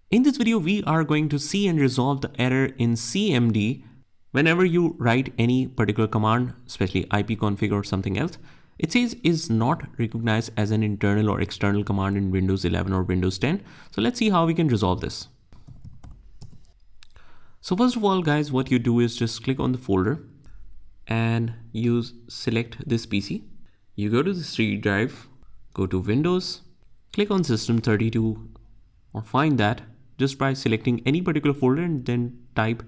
In this video, we are going to see and resolve the error in CMD whenever you write any particular command, especially ipconfig or something else. It says is not recognized as an internal or external command in Windows 11 or Windows 10. So let's see how we can resolve this. So first of all, guys, what you do is just click on the folder and you select this PC. You go to the C drive, go to Windows, click on System32 or find that just by selecting any particular folder and then type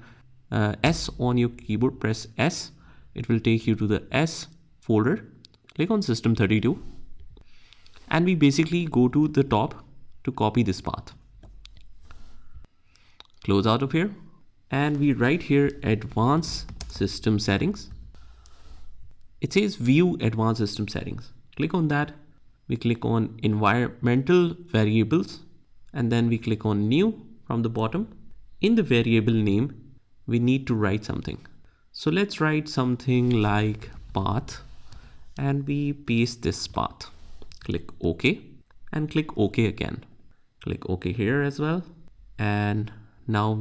S on your keyboard, press S. It will take you to the S folder. Click on System32 and we basically go to the top to copy this path. Close out of here and we write here Advanced System Settings. It says View Advanced System Settings. Click on that. We click on Environmental Variables and then we click on New from the bottom. In the variable name, we need to write something. So let's write something like path and we paste this path. Click OK and click OK again. Click OK here as well. And now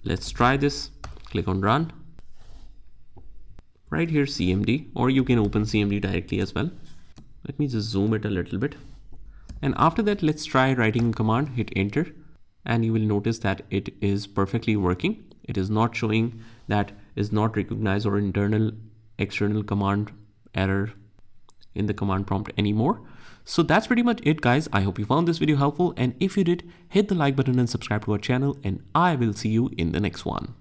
let's try this. Click on Run. Right here CMD, or you can open CMD directly as well. Let me just zoom it a little bit. And after that, let's try writing a command, hit enter, and you will notice that it is perfectly working. It is not showing that is not recognized or internal external command error in the command prompt anymore. So that's pretty much it, guys. I hope you found this video helpful, and if you did, hit the like button and subscribe to our channel, and I will see you in the next one.